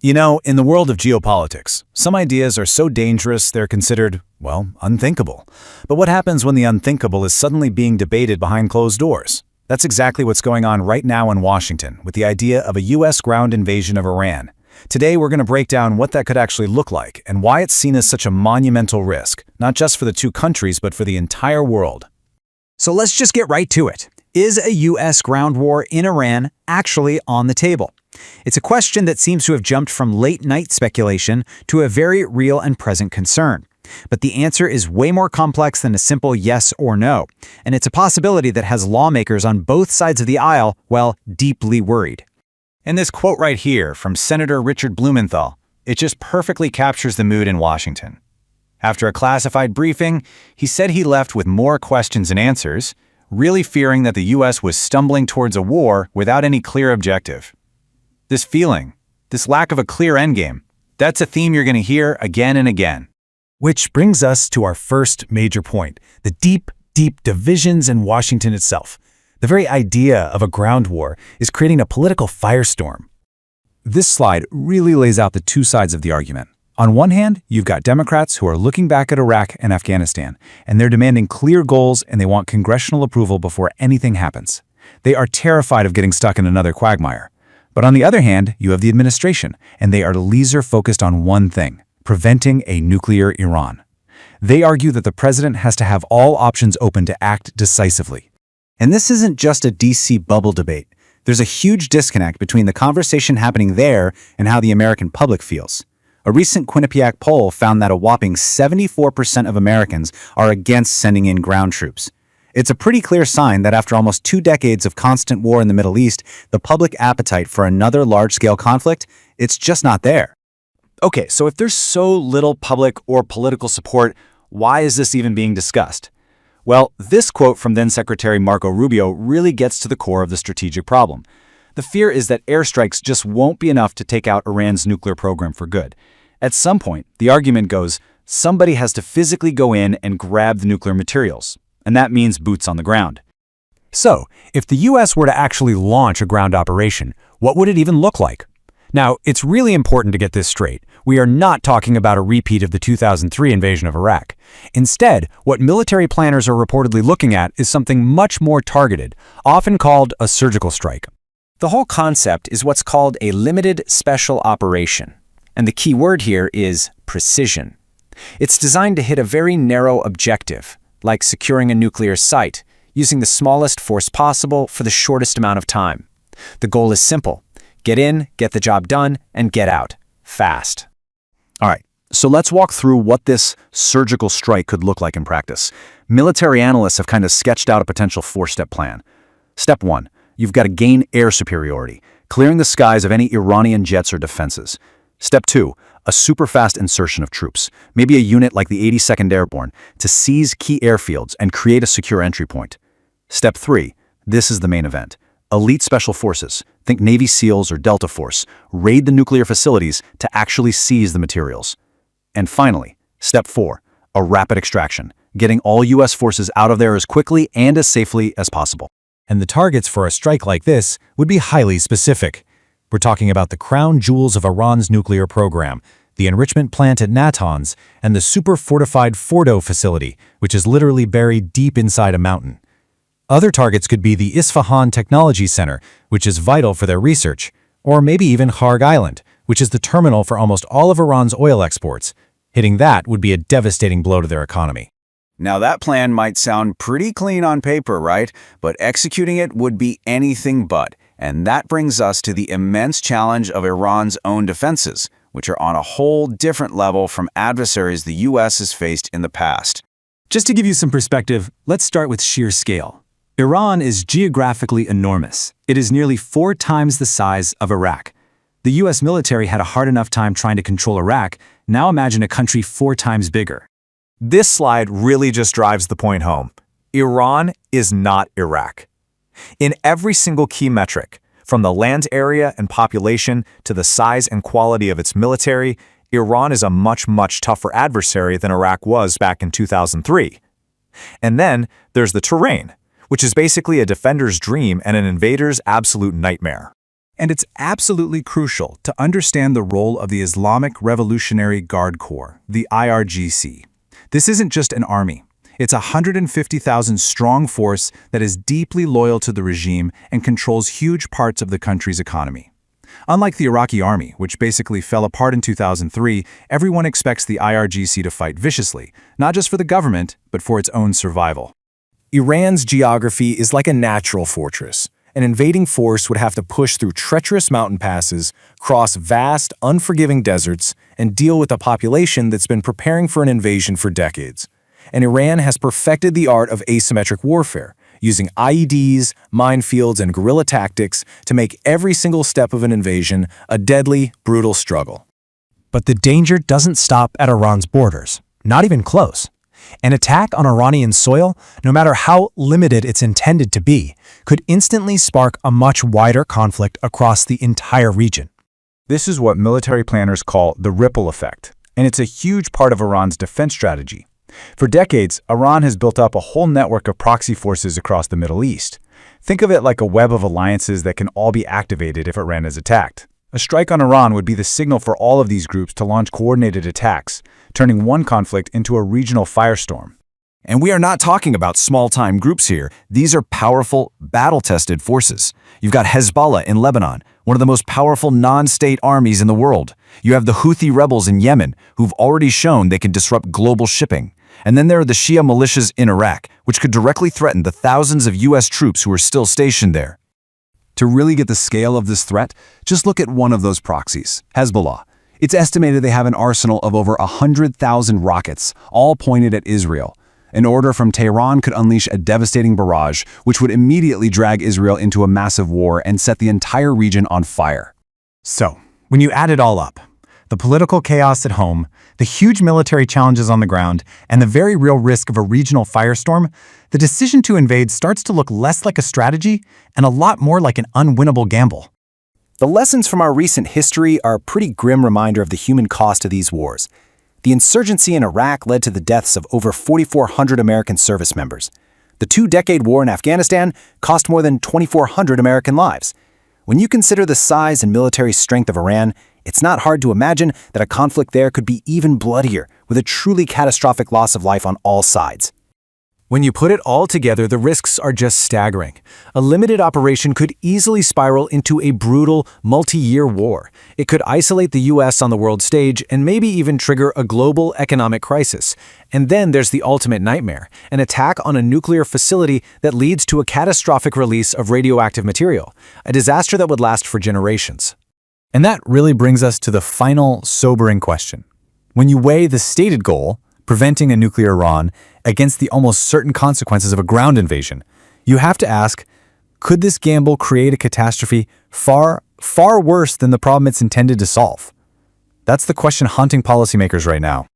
You know, in the world of geopolitics, some ideas are so dangerous they're considered, well, unthinkable. But what happens when the unthinkable is suddenly being debated behind closed doors? That's exactly what's going on right now in Washington with the idea of a U.S. ground invasion of Iran. Today, we're going to break down what that could actually look like and why it's seen as such a monumental risk, not just for the two countries, but for the entire world. So let's just get right to it. Is a U.S. ground war in Iran actually on the table? It's a question that seems to have jumped from late-night speculation to a very real and present concern. But the answer is way more complex than a simple yes or no, and it's a possibility that has lawmakers on both sides of the aisle, well, deeply worried. And this quote right here from Senator Richard Blumenthal, it just perfectly captures the mood in Washington. After a classified briefing, he said he left with more questions than answers, really fearing that the U.S. was stumbling towards a war without any clear objective. This feeling, this lack of a clear endgame, that's a theme you're going to hear again and again. Which brings us to our first major point, the deep, deep divisions in Washington itself. The very idea of a ground war is creating a political firestorm. This slide really lays out the two sides of the argument. On one hand, you've got Democrats who are looking back at Iraq and Afghanistan, and they're demanding clear goals and they want congressional approval before anything happens. They are terrified of getting stuck in another quagmire. But on the other hand, you have the administration, and they are laser-focused on one thing, preventing a nuclear Iran. They argue that the president has to have all options open to act decisively. And this isn't just a DC bubble debate. There's a huge disconnect between the conversation happening there and how the American public feels. A recent Quinnipiac poll found that a whopping 74% of Americans are against sending in ground troops. It's a pretty clear sign that after almost 2 decades of constant war in the Middle East, the public appetite for another large-scale conflict, it's just not there. Okay, so if there's so little public or political support, why is this even being discussed? Well, this quote from then-Secretary Marco Rubio really gets to the core of the strategic problem. The fear is that airstrikes just won't be enough to take out Iran's nuclear program for good. At some point, the argument goes, somebody has to physically go in and grab the nuclear materials. And that means boots on the ground. So, if the U.S. were to actually launch a ground operation, what would it even look like? Now, it's really important to get this straight. We are not talking about a repeat of the 2003 invasion of Iraq. Instead, what military planners are reportedly looking at is something much more targeted, often called a surgical strike. The whole concept is what's called a limited special operation. And the key word here is precision. It's designed to hit a very narrow objective, like securing a nuclear site, using the smallest force possible for the shortest amount of time. The goal is simple. Get in, get the job done, and get out. Fast. All right, so let's walk through what this surgical strike could look like in practice. Military analysts have kind of sketched out a potential 4-step plan. Step 1, you've got to gain air superiority, clearing the skies of any Iranian jets or defenses. Step 2, a super-fast insertion of troops, maybe a unit like the 82nd Airborne, to seize key airfields and create a secure entry point. Step 3, this is the main event. Elite special forces, think Navy SEALs or Delta Force, raid the nuclear facilities to actually seize the materials. And finally, Step 4, a rapid extraction, getting all U.S. forces out of there as quickly and as safely as possible. And the targets for a strike like this would be highly specific. We're talking about the crown jewels of Iran's nuclear program, the enrichment plant at Natanz, and the super-fortified Fordo facility, which is literally buried deep inside a mountain. Other targets could be the Isfahan Technology Center, which is vital for their research, or maybe even Kharg Island, which is the terminal for almost all of Iran's oil exports. Hitting that would be a devastating blow to their economy. Now that plan might sound pretty clean on paper, right? But executing it would be anything but. And that brings us to the immense challenge of Iran's own defenses, which are on a whole different level from adversaries the U.S. has faced in the past. Just to give you some perspective, let's start with sheer scale. Iran is geographically enormous. It is nearly 4 times the size of Iraq. The U.S. military had a hard enough time trying to control Iraq. Now imagine a country 4 times bigger. This slide really just drives the point home. Iran is not Iraq. In every single key metric, from the land area and population to the size and quality of its military, Iran is a much, much tougher adversary than Iraq was back in 2003. And then there's the terrain, which is basically a defender's dream and an invader's absolute nightmare. And it's absolutely crucial to understand the role of the Islamic Revolutionary Guard Corps, the IRGC. This isn't just an army. It's a 150,000 strong force that is deeply loyal to the regime and controls huge parts of the country's economy. Unlike the Iraqi army, which basically fell apart in 2003, everyone expects the IRGC to fight viciously, not just for the government, but for its own survival. Iran's geography is like a natural fortress. An invading force would have to push through treacherous mountain passes, cross vast, unforgiving deserts, and deal with a population that's been preparing for an invasion for decades. And Iran has perfected the art of asymmetric warfare, using IEDs, minefields, and guerrilla tactics to make every single step of an invasion a deadly, brutal struggle. But the danger doesn't stop at Iran's borders, not even close. An attack on Iranian soil, no matter how limited it's intended to be, could instantly spark a much wider conflict across the entire region. This is what military planners call the ripple effect, and it's a huge part of Iran's defense strategy. For decades, Iran has built up a whole network of proxy forces across the Middle East. Think of it like a web of alliances that can all be activated if Iran is attacked. A strike on Iran would be the signal for all of these groups to launch coordinated attacks, turning one conflict into a regional firestorm. And we are not talking about small-time groups here. These are powerful, battle-tested forces. You've got Hezbollah in Lebanon, one of the most powerful non-state armies in the world. You have the Houthi rebels in Yemen, who've already shown they can disrupt global shipping. And then there are the Shia militias in Iraq, which could directly threaten the thousands of U.S. troops who are still stationed there. To really get the scale of this threat, just look at one of those proxies, Hezbollah. It's estimated they have an arsenal of over 100,000 rockets, all pointed at Israel. An order from Tehran could unleash a devastating barrage, which would immediately drag Israel into a massive war and set the entire region on fire. So, when you add it all up, the political chaos at home, the huge military challenges on the ground, and the very real risk of a regional firestorm, the decision to invade starts to look less like a strategy and a lot more like an unwinnable gamble. The lessons from our recent history are a pretty grim reminder of the human cost of these wars. The insurgency in Iraq led to the deaths of over 4,400 American service members. The two-decade war in Afghanistan cost more than 2,400 American lives. When you consider the size and military strength of Iran, it's not hard to imagine that a conflict there could be even bloodier, with a truly catastrophic loss of life on all sides. When you put it all together, the risks are just staggering. A limited operation could easily spiral into a brutal, multi-year war. It could isolate the U.S. on the world stage and maybe even trigger a global economic crisis. And then there's the ultimate nightmare, an attack on a nuclear facility that leads to a catastrophic release of radioactive material, a disaster that would last for generations. And that really brings us to the final, sobering question. When you weigh the stated goal, preventing a nuclear Iran, against the almost certain consequences of a ground invasion, you have to ask, could this gamble create a catastrophe far, far worse than the problem it's intended to solve? That's the question haunting policymakers right now.